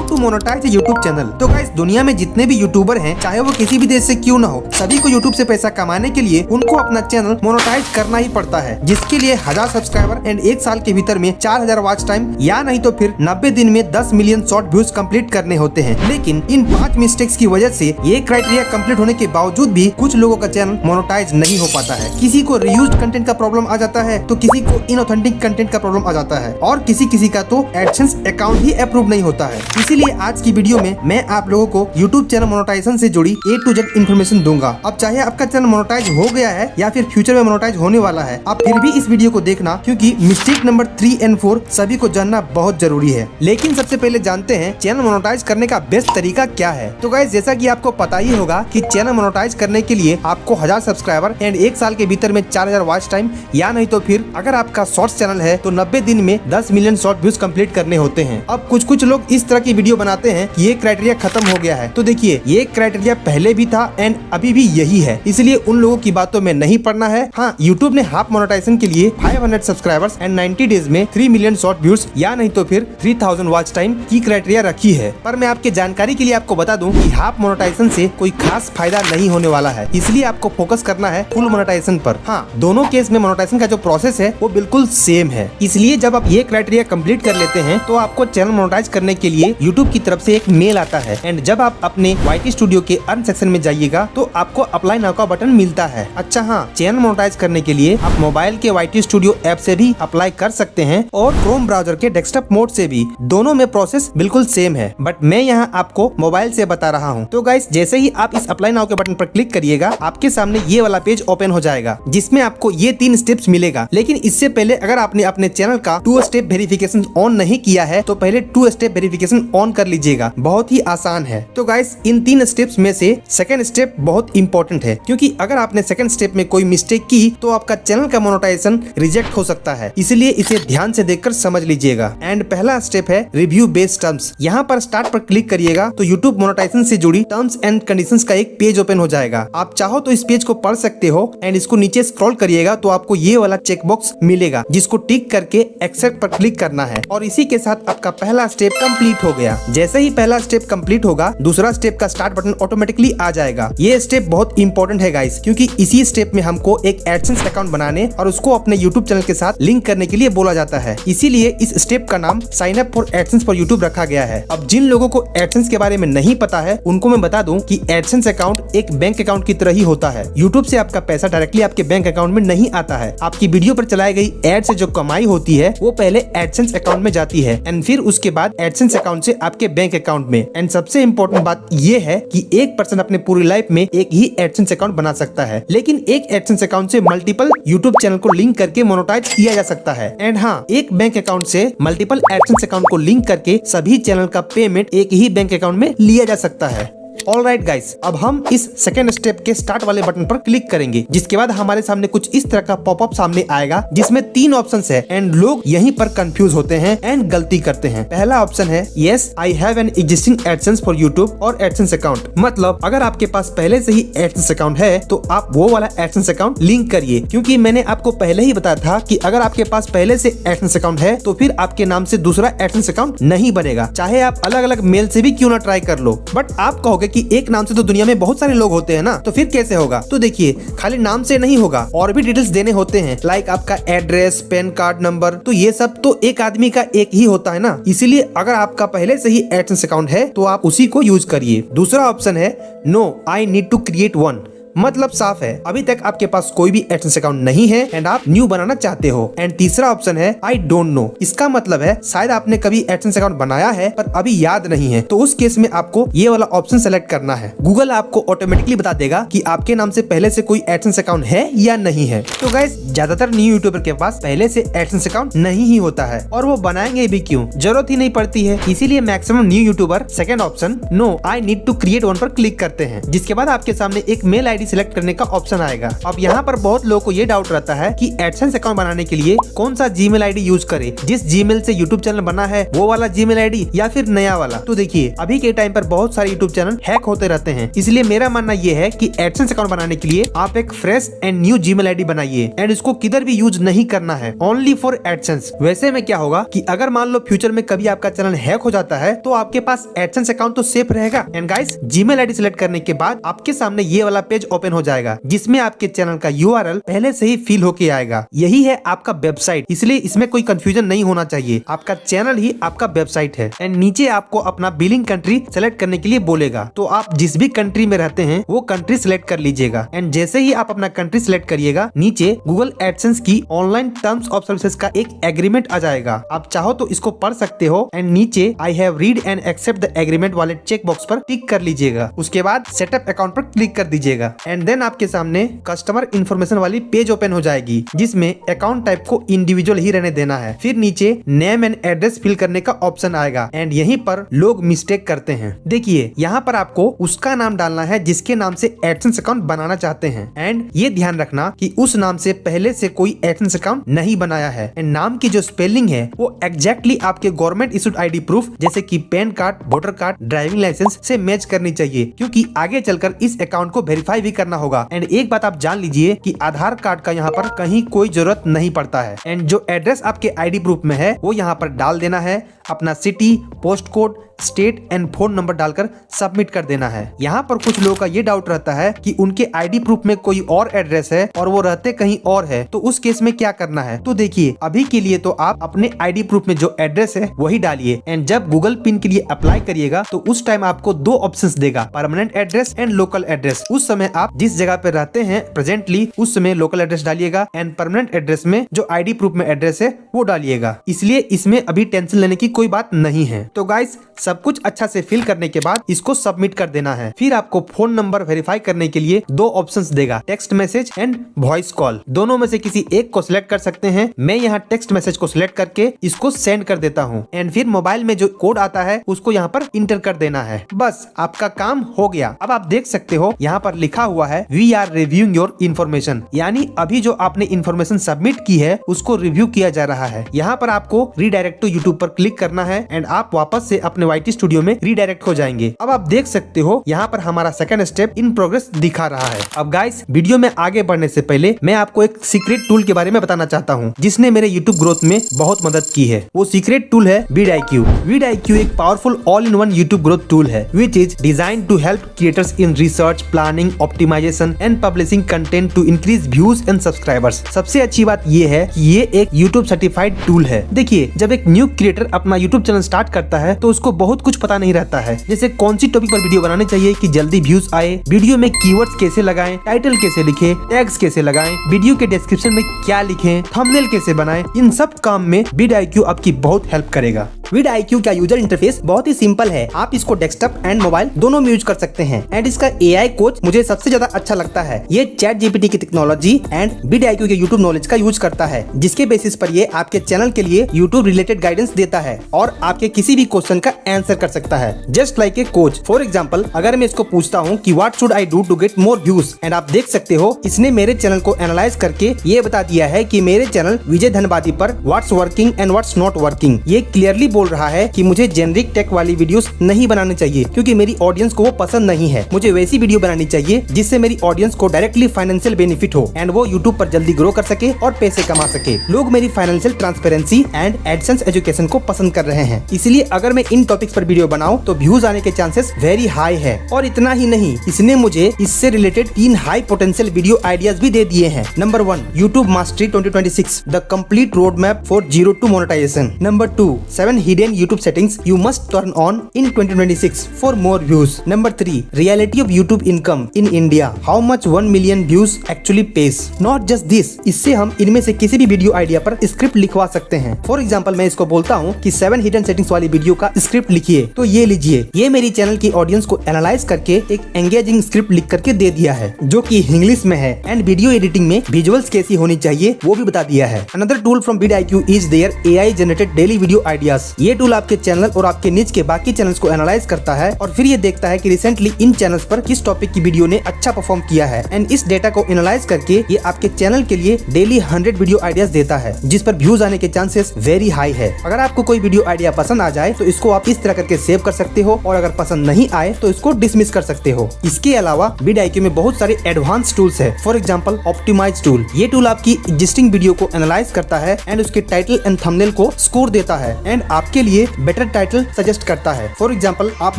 How to monetize YouTube channel. तो guys दुनिया में जितने भी यूट्यूबर हैं, चाहे वो किसी भी देश से क्यों ना हो, सभी को यूट्यूब से पैसा कमाने के लिए उनको अपना चैनल मोनेटाइज करना ही पड़ता है, जिसके लिए 1000 सब्सक्राइबर एंड 1 साल के भीतर में 4000 वॉच टाइम या नहीं तो फिर 90 दिन में 10 मिलियन शॉर्ट व्यूज कंप्लीट करने होते हैं। लेकिन इन 5 मिस्टेक्स की वजह से ये क्राइटेरिया कंप्लीट होने के बावजूद भी कुछ लोगों का चैनल मोनेटाइज नहीं हो पाता है। किसी को रीयूज्ड कंटेंट का प्रॉब्लम आ जाता है, तो किसी को इनऑथेंटिक कंटेंट का प्रॉब्लम आ जाता है, और किसी का तो एडसेंस अकाउंट ही अप्रूव नहीं होता है। इसीलिए आज की वीडियो में मैं आप लोगों को यूट्यूब चैनल मोनेटाइजेशन से जुड़ी A to Z इन्फॉर्मेशन दूंगा। अब चाहे आपका चैनल मोनेटाइज हो गया है या फिर फ्यूचर में मोनेटाइज होने वाला है, आप फिर भी इस वीडियो को देखना, क्योंकि मिस्टेक नंबर 3 और 4 सभी को जानना बहुत जरूरी है। लेकिन सबसे पहले जानते हैं चैनल मोनेटाइज करने का बेस्ट तरीका क्या है। तो गाइस जैसा कि आपको पता ही होगा कि चैनल मोनेटाइज करने के लिए आपको 1000 सब्सक्राइबर एंड 1 साल के भीतर में 4000 वॉच टाइम या नहीं तो फिर अगर आपका शॉर्ट्स चैनल है तो 90 दिन में 10 मिलियन शॉर्ट व्यूज कंप्लीट करने होते हैं। अब कुछ लोग इस तरह की वीडियो बनाते हैं कि ये क्राइटेरिया खत्म हो गया है। तो देखिए ये क्राइटेरिया पहले भी था एंड अभी भी यही है, इसलिए उन लोगों की बातों में नहीं पड़ना है। हाँ, यूट्यूब ने हाफ मोनेटाइजेशन के लिए 500 सब्सक्राइबर्स एंड 90 डेज में 3 मिलियन शॉर्ट व्यूज या नहीं तो फिर 3000 वॉच टाइम की क्राइटेरिया रखी है। पर मैं आपके जानकारी के लिए आपको बता दूं कि हाफ मोनेटाइजेशन से कोई खास फायदा नहीं होने वाला है, इसलिए आपको फोकस करना है फुल मोनेटाइजेशन पर। हाँ, दोनों केस में मोनेटाइजेशन का जो प्रोसेस है वो बिल्कुल सेम है। इसलिए जब आप ये क्राइटेरिया कंप्लीट कर लेते हैं तो आपको चैनल मोनेटाइज करने के लिए यूट्यूब की तरफ से एक मेल आता है, एंड जब आप अपने YT स्टूडियो के अर्न सेक्शन में जाइएगा तो आपको अप्लाई नाउ का बटन मिलता है। अच्छा हाँ, चैनल मोनेटाइज करने के लिए आप मोबाइल के YT स्टूडियो ऐप से भी अप्लाई कर सकते हैं और क्रोम ब्राउजर के डेस्कटॉप मोड से भी। दोनों में प्रोसेस बिल्कुल सेम है, बट मैं यहाँ आपको मोबाइल से बता रहा हूँ। तो गाइस जैसे ही आप इस अप्लाई नाउ के बटन पर क्लिक करिएगा, आपके सामने ये वाला पेज ओपन हो जाएगा, जिसमें आपको ये 3 स्टेप्स मिलेगा। लेकिन इससे पहले अगर आपने अपने चैनल का 2 स्टेप वेरिफिकेशन ऑन नहीं किया है तो पहले 2 स्टेप वेरिफिकेशन ऑन कर लीजिएगा। बहुत ही आसान है। तो गाइस इन 3 स्टेप्स में से सेकंड स्टेप बहुत इंपॉर्टेंट है, क्योंकि अगर आपने सेकंड स्टेप में कोई मिस्टेक की तो आपका चैनल का मोनेटाइजेशन रिजेक्ट हो सकता है, इसलिए इसे ध्यान से देखकर समझ लीजिएगा। एंड पहला स्टेप है रिव्यू बेस्ड टर्म्स। यहाँ पर स्टार्ट पर क्लिक करिएगा तो यूट्यूब मोनेटाइजेशन से जुड़ी टर्म्स एंड कंडीशंस का एक पेज ओपन हो जाएगा। आप चाहो तो इस पेज को पढ़ सकते हो, एंड इसको नीचे स्क्रॉल करिएगा तो आपको ये वाला चेकबॉक्स मिलेगा, जिसको टिक करके एक्सेप्ट पर क्लिक करना है, और इसी के साथ आपका पहला स्टेप कंप्लीट हो गया। जैसे ही पहला स्टेप कंप्लीट होगा, दूसरा स्टेप का स्टार्ट बटन ऑटोमेटिकली आ जाएगा। ये स्टेप बहुत इंपॉर्टेंट है गाइस, क्योंकि इसी स्टेप में हमको एक एडसेंस अकाउंट बनाने और उसको अपने यूट्यूब चैनल के साथ लिंक करने के लिए बोला जाता है। इसीलिए इस स्टेप का नाम sign up for AdSense for YouTube रखा गया है। अब जिन लोगों को एडसेंस के बारे में नहीं पता है, उनको मैं बता दूं कि एडसेंस अकाउंट एक बैंक अकाउंट की तरह ही होता है। यूट्यूब से आपका पैसा डायरेक्टली आपके बैंक अकाउंट में नहीं आता है। आपकी वीडियो पर चलाई गई एड से जो कमाई होती है वो पहले एडसेंस अकाउंट में जाती है, एंड फिर उसके बाद एडसेंस अकाउंट से आपके बैंक अकाउंट में। एंड सबसे इम्पोर्टेंट बात ये है कि एक पर्सन अपने पूरी लाइफ में एक ही एडसेंस अकाउंट बना सकता है, लेकिन एक एडसेंस अकाउंट से मल्टीपल यूट्यूब चैनल को लिंक करके मोनेटाइज किया जा सकता है। एंड हाँ, एक बैंक अकाउंट से मल्टीपल एडसेंस अकाउंट को लिंक करके सभी चैनल का पेमेंट एक ही बैंक अकाउंट में लिया जा सकता है। ऑलराइट गाइस, अब हम इस सेकेंड स्टेप के स्टार्ट वाले बटन पर क्लिक करेंगे, जिसके बाद हमारे सामने कुछ इस तरह का पॉपअप सामने आएगा, जिसमें 3 ऑप्शंस है, एंड लोग यहीं पर कंफ्यूज होते हैं एंड गलती करते हैं। पहला ऑप्शन है yes I have an existing AdSense for YouTube और एडसेंस अकाउंट। मतलब अगर आपके पास पहले से ही एडसेंस अकाउंट है तो आप वो वाला एडसेंस अकाउंट लिंक करिए, क्योंकि मैंने आपको पहले ही बताया था कि अगर आपके पास पहले से एडसेंस अकाउंट है तो फिर आपके नाम से दूसरा एडसेंस अकाउंट नहीं बनेगा, चाहे आप अलग अलग मेल से भी क्यों ना ट्राई कर लो। बट आप कहोगे कि एक नाम से तो दुनिया में बहुत सारे लोग होते हैं ना, तो फिर कैसे होगा? तो देखिए, खाली नाम से नहीं होगा, और भी डिटेल्स देने होते हैं, लाइक आपका एड्रेस, पैन कार्ड नंबर। तो ये सब तो एक आदमी का एक ही होता है ना, इसीलिए अगर आपका पहले से ही एडसेंस अकाउंट है तो आप उसी को यूज करिए। दूसरा ऑप्शन है no I need to create one. मतलब साफ है, अभी तक आपके पास कोई भी एडसेंस अकाउंट नहीं है एंड आप न्यू बनाना चाहते हो। एंड तीसरा ऑप्शन है आई डोंट नो। इसका मतलब है शायद आपने कभी एडसेंस अकाउंट बनाया है पर अभी याद नहीं है, तो उस केस में आपको ये वाला ऑप्शन सेलेक्ट करना है। गूगल आपको ऑटोमेटिकली बता देगा कि आपके नाम से पहले से कोई एडसेंस अकाउंट है या नहीं है। तो गाइस, ज्यादातर न्यू यूट्यूबर के पास पहले से एडसेंस अकाउंट नहीं ही होता है, और वो बनाएंगे भी क्यों, जरूरत ही नहीं पड़ती है। इसीलिए maximum new YouTuber second option no I need to create one पर क्लिक करते हैं, जिसके बाद आपके सामने एक मेल आईडी आईडी सिलेक्ट करने का ऑप्शन आएगा। अब यहाँ पर बहुत लोगों को ये डाउट रहता है कि एडसेंस अकाउंट बनाने के लिए कौन सा जीमेल आईडी यूज करे, जिस जीमेल से यूट्यूब चैनल बना है वो वाला जीमेल आईडी या फिर नया वाला। तो देखिए अभी के टाइम पर बहुत सारे यूट्यूब चैनल हैक होते रहते हैं, इसलिए मेरा मानना ये है कि एडसेंस अकाउंट बनाने के लिए आप एक fresh and new Gmail ID बनाइए एंड इसको किधर भी यूज नहीं करना है, ओनली फॉर एडसेंस। वैसे में क्या होगा कि अगर मान लो फ्यूचर में कभी आपका चैनल हैक हो जाता है तो आपके पास एडसेंस अकाउंट तो सेफ रहेगा। And guys, Gmail ID select करने के बाद आपके सामने ये वाला पेज ओपन हो जाएगा जिसमें आपके चैनल का यूआरएल पहले से ही फिल होके आएगा। यही है आपका वेबसाइट, इसलिए इसमें कोई कंफ्यूजन नहीं होना चाहिए। आपका चैनल ही आपका वेबसाइट है। एंड नीचे आपको अपना बिलिंग कंट्री सेलेक्ट करने के लिए बोलेगा, तो आप जिस भी कंट्री में रहते हैं वो कंट्री सिलेक्ट कर लीजिएगा। एंड जैसे ही आप अपना कंट्री सिलेक्ट करिएगा, नीचे गूगल एडसेंस की ऑनलाइन टर्म्स ऑफ सर्विसेज का एक एग्रीमेंट आ जाएगा। आप चाहो तो इसको पढ़ सकते हो। एंड नीचे I have read and accept the agreement वाले चेक बॉक्स पर टिक कर लीजिएगा। उसके बाद सेटअप अकाउंट पर क्लिक कर दीजिएगा। एंड देन आपके सामने कस्टमर इन्फॉर्मेशन वाली पेज ओपन हो जाएगी जिसमें अकाउंट टाइप को इंडिविजुअल ही रहने देना है। फिर नीचे नेम एंड एड्रेस फिल करने का ऑप्शन आएगा। एंड यहीं पर लोग मिस्टेक करते हैं। देखिए यहाँ पर आपको उसका नाम डालना है जिसके नाम से एडसेंस अकाउंट बनाना चाहते हैं। एंड ये ध्यान रखना कि उस नाम से पहले से कोई एडसेंस अकाउंट नहीं बनाया है। एंड नाम की जो स्पेलिंग है वो एग्जैक्टली आपके गवर्नमेंट इशूड आईडी प्रूफ जैसे कि PAN card, voter card, driving licence से मैच करनी चाहिए, क्योंकि आगे चलकर इस अकाउंट को वेरीफाई भी करना होगा। एंड एक बात आप जान लीजिए कि आधार कार्ड का यहाँ पर कहीं कोई जरूरत नहीं पड़ता है। एंड जो एड्रेस आपके आईडी प्रूफ में है वो यहाँ पर डाल देना है। अपना city, post code, state and phone number डालकर सबमिट कर देना है। यहाँ पर कुछ लोगों का ये डाउट रहता है कि उनके आईडी प्रूफ में कोई और एड्रेस है और वो रहते कहीं और है, तो उस केस में क्या करना है। तो देखिए अभी के लिए तो आप अपने आईडी प्रूफ में जो एड्रेस है वही डालिए। एंड जब गूगल पिन के लिए अप्लाई करिएगा तो उस टाइम आपको दो ऑप्शंस देगा, permanent address and local address. उस समय आप जिस जगह पे रहते हैं प्रेजेंटली उस समय लोकल एड्रेस डालिएगा एंड परमानेंट एड्रेस में जो आईडी प्रूफ में एड्रेस है वो डालिएगा। इसलिए इसमें अभी टेंशन लेने की कोई बात नहीं है। तो गाइस, सब कुछ अच्छा से फिल करने के बाद इसको सबमिट कर देना है। फिर आपको फोन नंबर वेरीफाई करने के लिए दो ऑप्शंस देगा, text message and voice call. दोनों में से किसी एक को सिलेक्ट कर सकते हैं। मैं यहाँ टेक्स्ट मैसेज को सिलेक्ट करके इसको सेंड कर देता हूँ। एंड फिर मोबाइल में जो कोड आता है उसको यहाँ पर इंटर कर देना है। बस आपका काम हो गया। अब आप देख सकते हो यहाँ पर लिखा हुआ है we are reviewing your information, यानी अभी जो आपने इन्फॉर्मेशन सबमिट की है उसको रिव्यू किया जा रहा है। यहाँ पर आपको रीडायरेक्ट टू यूट्यूब पर क्लिक करना है एंड आप वापस से अपने YT स्टूडियो में रीडायरेक्ट हो जाएंगे। अब आप देख सकते हो यहाँ पर हमारा सेकंड स्टेप इन प्रोग्रेस दिखा रहा है। अब गाइस, वीडियो में आगे बढ़ने से पहले मैं आपको एक सीक्रेट टूल के बारे में बताना चाहता हूँ जिसने मेरे यूट्यूब ग्रोथ में बहुत मदद की है। वो सीक्रेट टूल है vidIQ। vidIQ एक powerful all in one YouTube growth tool है which is design to help creators in research, planning, optimisation and publishing content to increase views and subscribers. सबसे अच्छी बात ये है कि ये एक यूट्यूब सर्टिफाइड टूल है। देखिए, जब एक न्यू क्रिएटर अपना यूट्यूब चैनल स्टार्ट करता है तो उसको बहुत कुछ पता नहीं रहता है, जैसे कौन सी टॉपिक पर वीडियो बनानी चाहिए कि जल्दी व्यूज आए, वीडियो में कीवर्ड्स कैसे लगाएं, टाइटल कैसे लिखें, टैग्स कैसे लगाएं, वीडियो के डिस्क्रिप्शन में क्या लिखें, थंबनेल कैसे बनाएं। इन सब काम में vidIQ आपकी बहुत हेल्प करेगा। vidIQ का यूजर इंटरफेस बहुत ही सिंपल है। आप इसको डेस्कटॉप एंड मोबाइल दोनों में यूज कर सकते हैं। एंड इसका AI कोच मुझे सबसे ज्यादा अच्छा लगता है। ये ChatGPT की टेक्नोलॉजी एंड vidIQ के यूट्यूब नॉलेज का यूज करता है, जिसके बेसिस पर ये आपके चैनल के लिए यूट्यूब रिलेटेड गाइडेंस देता है और आपके किसी भी क्वेश्चन का आंसर कर सकता है, just like a coach. For example, अगर मैं इसको पूछता हूँ कि what should I do to get more views, and आप देख सकते हो इसने मेरे चैनल को एनालाइज करके ये बता दिया है कि मेरे चैनल विजय धनबादी पर what's working and what's not working. ये क्लियरली बोल रहा है कि मुझे जेनरिक टेक वाली वीडियोस नहीं बनानी चाहिए क्योंकि मेरी ऑडियंस को वो पसंद नहीं है। मुझे वैसी वीडियो बनानी चाहिए जिससे मेरी ऑडियंस को डायरेक्टली फाइनेंशियल बेनिफिट हो एंड वो यूट्यूब पर जल्दी ग्रो कर सके और पैसे कमा सके। लोग मेरी financial transparency and AdSense education को पसंद कर रहे हैं, इसलिए अगर मैं इन टॉपिक्स पर वीडियो बनाऊं तो व्यूज आने के चांसेस वेरी हाई है। और इतना ही नहीं, इसने मुझे इससे related 3 high potential video ideas भी दे दिए हैं। Number 1, YouTube mastery 2026, the complete road map for zero to monetisation. Number 2, 7 hidden YouTube settings you must turn on in 2026 for more views. Number 3, reality of YouTube income in India, how much 1 million views actually pays. Not just this, इससे हम इनमें से किसी भी video idea पर script लिखवा सकते हैं। फॉर एग्जाम्पल, मैं इसको बोलता हूँ कि 7 हिडन सेटिंग्स वाली वीडियो का स्क्रिप्ट स्क्रिप्ट लिखिए। तो ये लीजिए, ये मेरी चैनल की ऑडियंस को एनालाइज करके एक एंगेजिंग स्क्रिप्ट लिख करके दे दिया है, जो कि इंग्लिश में है एंड वीडियो एडिटिंग में विजुअल्स कैसी होनी चाहिए वो भी बता दिया है। Another tool from vidIQ is there AI generated daily video ideas. ये टूल आपके चैनल और आपके निच के बाकी चैनल्स को एनालाइज करता है और फिर ये देखता है कि रिसेंटली इन चैनल्स पर किस टॉपिक की वीडियो ने अच्छा परफॉर्म किया है एंड इस डेटा को एनालाइज करके ये आपके चैनल के लिए डेली 100 वीडियो आइडियाज देता है, जिस पर व्यूज आने के चांसेस वेरी हाई है। अगर आपको कोई वीडियो आइडिया पसंद आ जाए तो इसको आप इस तरह करके सेव कर सकते हो और अगर पसंद नहीं आए तो इसको डिसमिस कर सकते हो। इसके अलावा vidIQ में बहुत सारे एडवांस टूल्स है। फॉर एग्जाम्पल ऑप्टिमाइज टूल, ये टूल आपकी एग्जिस्टिंग वीडियो को एनालाइज करता है एंड उसके टाइटल एंड थंबनेल को स्कोर देता है एंड आपके लिए बेटर टाइटल सजेस्ट करता है। फॉर एग्जाम्पल आप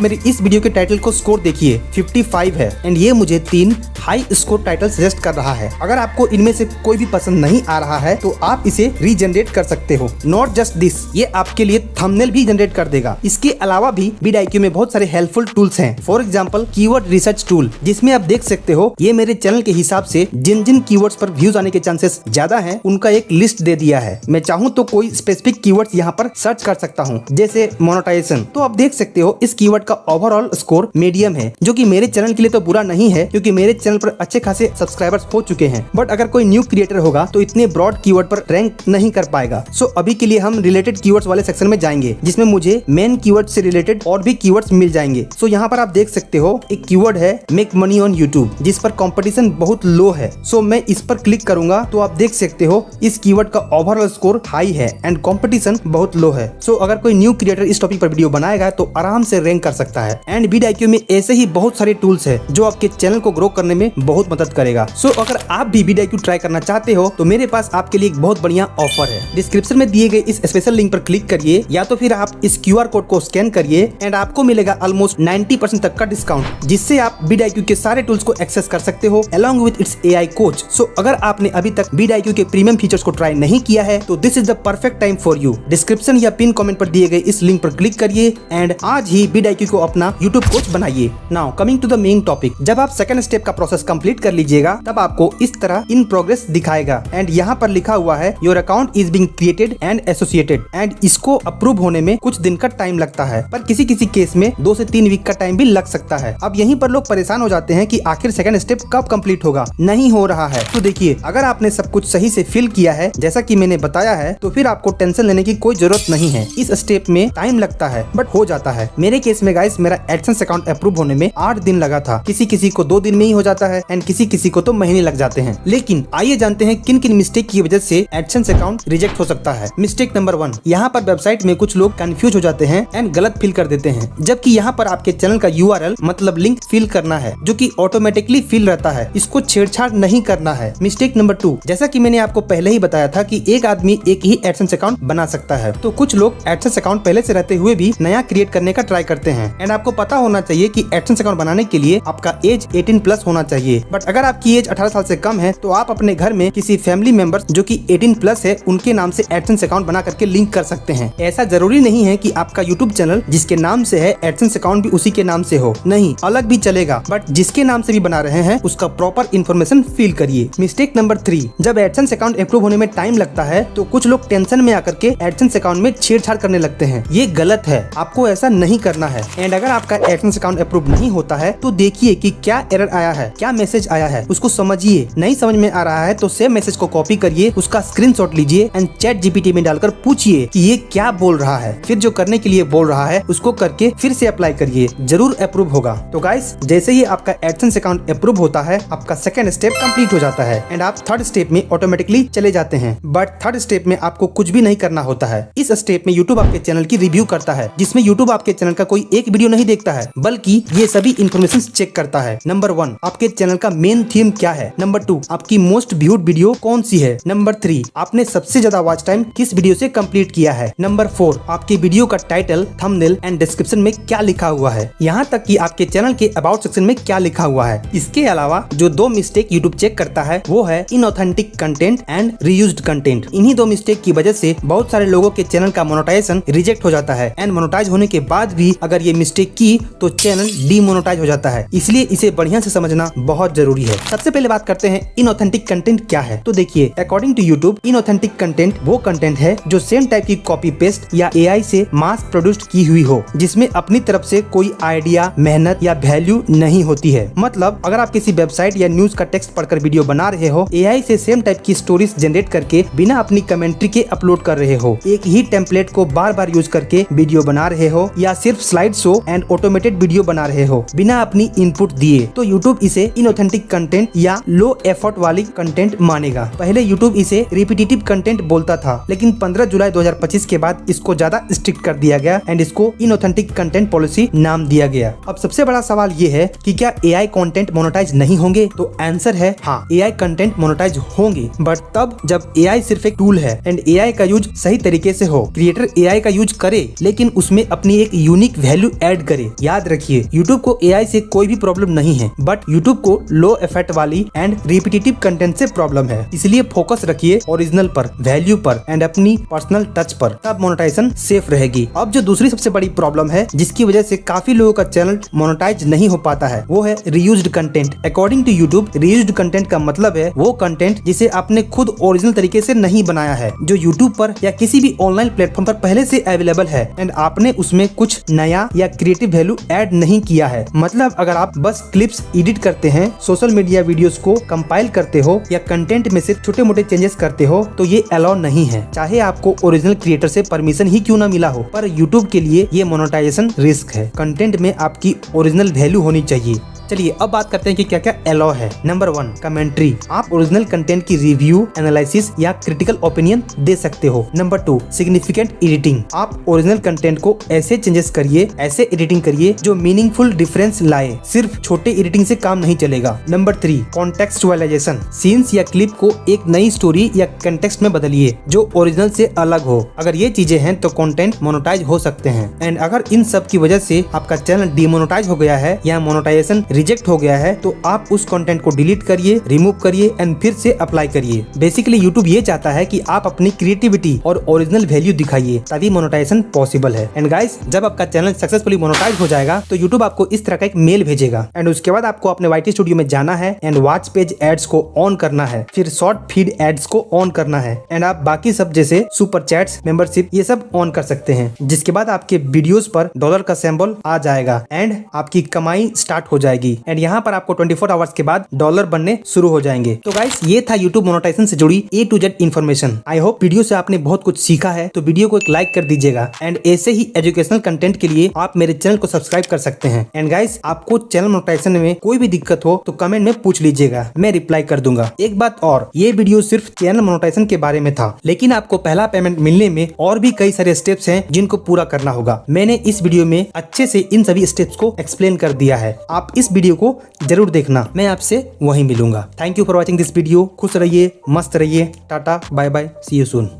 मेरी इस वीडियो के टाइटल को स्कोर देखिए 55 है एंड ये मुझे 3 हाई स्कोर टाइटल सजेस्ट कर रहा है। अगर आपको इनमें से कोई भी पसंद नहीं आ रहा है तो आप इसे रीजनरेट कर सकते हो। नॉट जस्ट दिस, ये आपके लिए थंबनेल भी जनरेट कर देगा। इसके अलावा भी vidIQ में बहुत सारे हेल्पफुल टूल्स हैं। For example keyword research tool, जिसमें आप देख सकते हो ये मेरे चैनल के हिसाब से जिन जिन कीवर्ड्स पर व्यूज आने के चांसेस ज्यादा हैं उनका एक लिस्ट दे दिया है। मैं चाहूँ तो कोई स्पेसिफिक कीवर्ड्स यहाँ पर सर्च कर सकता हूँ, जैसे मोनेटाइजेशन। तो आप देख सकते हो इस कीवर्ड का ओवरऑल स्कोर मीडियम है, जो कि मेरे चैनल के लिए तो बुरा नहीं है क्योंकि मेरे चैनल पर अच्छे खासे सब्सक्राइबर्स हो चुके हैं। बट अगर कोई न्यू क्रिएटर होगा तो इतने ब्रॉड कीवर्ड पर रैंक नहीं कर पाएगा। सो अभी के लिए हम रिलेटेड कीवर्ड्स वाले सेक्शन में जाएंगे, जिसमें मुझे मेन कीवर्ड से रिलेटेड और भी कीवर्ड्स मिल जाएंगे। सो यहाँ पर आप देख सकते हो एक कीवर्ड है मेक मनी ऑन यूट्यूब, जिस पर कंपटीशन बहुत लो है। सो मैं इस पर क्लिक करूंगा तो आप देख सकते हो इस कीवर्ड का ओवरऑल स्कोर हाई है एंड कंपटीशन बहुत लो है। सो अगर कोई न्यू क्रिएटर इस टॉपिक पर वीडियो बनाएगा तो आराम से रैंक कर सकता है। एंड vidIQ में ऐसे ही बहुत सारे टूल्स है जो आपके चैनल को ग्रो करने में बहुत मदद करेगा। सो अगर आप भी vidIQ ट्राई करना चाहते हो तो मेरे पास आपके लिए एक बहुत बढ़िया ऑफर है। डिस्क्रिप्शन में दिए गए इस स्पेशल लिंक पर क्लिक करिए या तो फिर आप इस QR कोड को स्कैन करिए एंड आपको मिलेगा ऑलमोस्ट 90% तक का डिस्काउंट, जिससे आप vidIQ के सारे टूल्स को एक्सेस कर सकते हो along with its AI coach. So अगर आपने अभी तक vidIQ के प्रीमियम फीचर्स को ट्राई नहीं किया है तो this is the perfect time for you. Description या पिन कमेंट पर दिए गए इस लिंक पर क्लिक करिए एंड आज ही vidIQ को अपना YouTube कोच बनाइए। Now coming to the main topic, जब आप सेकंड स्टेप का प्रोसेस कंप्लीट कर लीजिएगा तब आपको इस तरह इन प्रोग्रेस दिखाएगा एंड यहाँ पर लिखा हुआ है your account is being created and associated and इसको अप्रूव होने में कुछ दिन का टाइम लगता है, पर किसी किसी केस में 2 से 3 वीक का टाइम भी लग सकता है। अब यहीं पर लोग परेशान हो जाते हैं कि आखिर सेकंड स्टेप कब कंप्लीट होगा, नहीं हो रहा है। तो देखिए, अगर आपने सब कुछ सही से फिल किया है जैसा कि मैंने बताया है तो फिर आपको टेंशन लेने की कोई जरूरत नहीं है। इस स्टेप में टाइम लगता है बट हो जाता है। मेरे केस में गाइस मेरा एडसेंस अकाउंट अप्रूव होने में 8 दिन लगा था। किसी किसी को 2 दिन में ही हो जाता है एंड किसी किसी को तो महीने लग जाते हैं। लेकिन आइए जानते हैं किन किन मिस्टेक की वजह से एडसेंस अकाउंट रिजेक्ट हो सकता है। मिस्टेक नंबर 1, यहाँ पर वेबसाइट में कुछ लोग कंफ्यूज हो जाते हैं एंड गलत फिल कर देते हैं, जबकि यहाँ पर आपके चैनल का URL मतलब लिंक फिल करना है जो कि ऑटोमेटिकली फिल रहता है। इसको छेड़छाड़ नहीं करना है। मिस्टेक नंबर 2, जैसा कि मैंने आपको पहले ही बताया था कि एक आदमी एक ही एडसेंस अकाउंट बना सकता है, तो कुछ लोग एडसेंस अकाउंट पहले से रहते हुए भी नया क्रिएट करने का ट्राई करते हैं। एंड आपको पता होना चाहिए कि एडसेंस अकाउंट बनाने के लिए आपका एज 18+ होना चाहिए। बट अगर आपकी एज 18 साल से कम है तो आप अपने घर में किसी फैमिली मेंबर्स जो कि 18+ है उनके नाम से एडसेंस अकाउंट बना करके लिंक कर सकते हैं। ऐसा जरूरी नहीं है कि आपका यूट्यूब चैनल जिसके नाम से है एडसेंस अकाउंट भी उसी के नाम से हो, नहीं, अलग भी चलेगा, बट जिसके नाम से भी बना रहे हैं उसका प्रॉपर इन्फॉर्मेशन फिल करिए। मिस्टेक नंबर 3, जब एडसेंस अकाउंट अप्रूव होने में टाइम लगता है तो कुछ लोग टेंशन में आकर के एडसेंस अकाउंट में छेड़छाड़ करने लगते हैं। ये गलत है, आपको ऐसा नहीं करना है। एंड अगर आपका एडसेंस अकाउंट अप्रूव नहीं होता है तो देखिए कि क्या एरर आया है, क्या मैसेज आया है, उसको समझिए। नहीं समझ में आ रहा है तो सेम मैसेज को कॉपी करिए, उसका स्क्रीनशॉट लीजिए एंड ChatGPT में डालकर पूछिए कि ये क्या बोल रहा है। फिर जो करने के लिए बोल रहा है उसको करके फिर से अप्लाई करिए, जरूर अप्रूव होगा। तो गाइस, जैसे ही आपका एडसेंस अकाउंट अप्रूव होता है आपका सेकंड स्टेप कंप्लीट हो जाता है एंड आप थर्ड स्टेप में ऑटोमेटिकली चले जाते हैं। बट थर्ड स्टेप में आपको कुछ भी नहीं करना होता है। इस स्टेप में यूट्यूब आपके चैनल की रिव्यू करता है, जिसमें यूट्यूब आपके चैनल का कोई एक वीडियो नहीं देखता है बल्कि ये सभी इन्फॉर्मेशन चेक करता है। नंबर 1, आपके चैनल का मेन थीम क्या है। नंबर 2, आपकी मोस्ट व्यूड वीडियो कौन सी है। नंबर 3, आपने सबसे ज्यादा वॉच टाइम किस वीडियो से कंप्लीट किया है। नंबर 4, आपके वीडियो का टाइटल, थंबनेल एंड डिस्क्रिप्शन में क्या लिखा हुआ है, यहाँ तक कि आपके चैनल के अबाउट सेक्शन में क्या लिखा हुआ है। इसके अलावा जो 2 मिस्टेक यूट्यूब चेक करता है वो है inauthentic content and reused content. इन्हीं 2 मिस्टेक की वजह से बहुत सारे लोगों के चैनल का मोनेटाइजेशन रिजेक्ट हो जाता है एंड मोनेटाइज होने के बाद भी अगर ये मिस्टेक की तो चैनल डीमोनेटाइज हो जाता है। इसलिए इसे बढ़िया से समझना बहुत जरूरी है। सबसे पहले बात करते हैं इनऑथेंटिक कंटेंट क्या है। तो देखिए, according to YouTube inauthentic content वो कंटेंट है जो सेम टाइप की कॉपी पेस्ट या AI से मास प्रोड्यूस्ड पोस्ट की हुई हो, जिसमें अपनी तरफ से कोई आइडिया, मेहनत या वैल्यू नहीं होती है। मतलब अगर आप किसी वेबसाइट या न्यूज का टेक्स्ट पढ़कर वीडियो बना रहे हो, एआई से सेम टाइप की स्टोरीज जनरेट करके बिना अपनी कमेंट्री के अपलोड कर रहे हो, एक ही टेम्पलेट को बार बार यूज करके वीडियो बना रहे हो, या सिर्फ slide show and automated video बना रहे हो बिना अपनी इनपुट दिए, तो यूट्यूब इसे इनऑथेंटिक कंटेंट या लो एफर्ट वाली कंटेंट मानेगा। पहले यूट्यूब इसे रिपीटेटिव कंटेंट बोलता था, लेकिन 15 जुलाई 2025 के बाद इसको ज्यादा स्ट्रिक्ट कर दिया गया एंड इसको इनऑथेंटिक कंटेंट पॉलिसी नाम दिया गया। अब सबसे बड़ा सवाल ये है कि क्या एआई कंटेंट मोनेटाइज नहीं होंगे? तो आंसर है हाँ, एआई कंटेंट मोनेटाइज होंगे, बट तब जब एआई सिर्फ एक टूल है एंड एआई का यूज सही तरीके से हो। क्रिएटर एआई का यूज करे लेकिन उसमें अपनी एक यूनिक वैल्यू ऐड करे। याद रखिए, यूट्यूब को एआई से कोई भी प्रॉब्लम नहीं है, बट यूट्यूब को लो इफेक्ट वाली एंड रिपीटेटिव कंटेंट से प्रॉब्लम है। इसलिए फोकस रखिए ओरिजिनल पर, वैल्यू पर एंड अपनी पर्सनल टच पर, तब मोनेटाइजेशन सेफ रहेगी। अब जो दूसरी सबसे बड़ी प्रॉब्लम है जिसकी वजह से काफी लोगों का चैनल मोनेटाइज नहीं हो पाता है, वो है reused content. According to YouTube, reused content का मतलब है वो कंटेंट जिसे आपने खुद ओरिजिनल तरीके से नहीं बनाया है, जो यूट्यूब पर या किसी भी ऑनलाइन प्लेटफॉर्म पर पहले से अवेलेबल है एंड आपने उसमें कुछ नया या क्रिएटिव वैल्यू ऐड नहीं किया है। मतलब अगर आप बस क्लिप्स एडिट करते हैं, सोशल मीडिया वीडियोस को कंपाइल करते हो या कंटेंट में सिर्फ छोटे मोटे चेंजेस करते हो, तो ये अलाउ नहीं है, चाहे आपको ओरिजिनल क्रिएटर से परमिशन ही क्यों ना मिला हो। पर यूट्यूब के लिए ये मोनेटाइजेशन रिस्क है। कंटेंट में आपकी ओरिजिनल वैल्यू होनी चाहिए। चलिए अब बात करते हैं कि क्या क्या अलाउ है। Number 1, commentary. आप ओरिजिनल कंटेंट की रिव्यू, एनालिसिस या क्रिटिकल ओपिनियन दे सकते हो। Number 2, significant editing. आप ओरिजिनल कंटेंट को ऐसे चेंजेस करिए, ऐसे एडिटिंग करिए जो मीनिंगफुल डिफरेंस लाए, सिर्फ छोटे एडिटिंग से काम नहीं चलेगा। नंबर 3, कॉन्टेक्सचुअलाइजेशन। सीन्स या क्लिप को एक नई स्टोरी या कंटेक्स्ट में बदलिए जो ओरिजिनल से अलग हो। अगर ये चीजें हैं तो कंटेंट मोनेटाइज हो सकते हैं। एंड अगर इन सब की वजह से आपका चैनल डीमोनेटाइज हो गया है या मोनेटाइजेशन रिजेक्ट हो गया है, तो आप उस कंटेंट को डिलीट करिए, रिमूव करिए एंड फिर से अप्लाई करिए। बेसिकली यूट्यूब ये चाहता है कि आप अपनी क्रिएटिविटी और ओरिजिनल वैल्यू दिखाइए, तभी मोनेटाइजेशन पॉसिबल है। एंड गाइस, जब आपका चैनल सक्सेसफुली मोनेटाइज हो जाएगा तो यूट्यूब आपको इस तरह का एक मेल भेजेगा एंड उसके बाद आपको अपने वाईटी स्टूडियो में जाना है एंड वॉच पेज एड्स को ऑन करना है, फिर शॉर्ट फीड एड्स को ऑन करना है एंड आप बाकी सब जैसे सुपर चैट्स, मेंबरशिप ये सब ऑन कर सकते हैं, जिसके बाद आपके वीडियोस पर डॉलर का सिंबल आ जाएगा एंड आपकी कमाई स्टार्ट हो जाएगी। एंड यहाँ पर आपको 24 आवर्स के बाद डॉलर बनने शुरू हो जाएंगे। तो गाइस, ये था यूट्यूब मोनेटाइजेशन से जुड़ी A to Z information. I hope video से आपने बहुत कुछ सीखा है, तो वीडियो को एक लाइक कर दीजिएगा एंड ऐसे ही एजुकेशनल कंटेंट के लिए आप मेरे चैनल को सब्सक्राइब कर सकते हैं। एंड गाइस, आपको चैनल मोनेटाइजेशन में कोई भी दिक्कत हो तो कमेंट में पूछ लीजिएगा, मैं रिप्लाई कर दूंगा। एक बात और, ये वीडियो सिर्फ चैनल मोनेटाइजेशन के बारे में था, लेकिन आपको पहला पेमेंट मिलने में और भी कई सारे स्टेप्स हैं जिनको पूरा करना होगा। मैंने इस वीडियो में अच्छे से इन सभी स्टेप्स को एक्सप्लेन कर दिया है। आप इस वीडियो को जरूर देखना, मैं आपसे वहीं मिलूंगा। Thank you for watching this video. खुश रहिए, मस्त रहिए, tata bye bye, see you soon.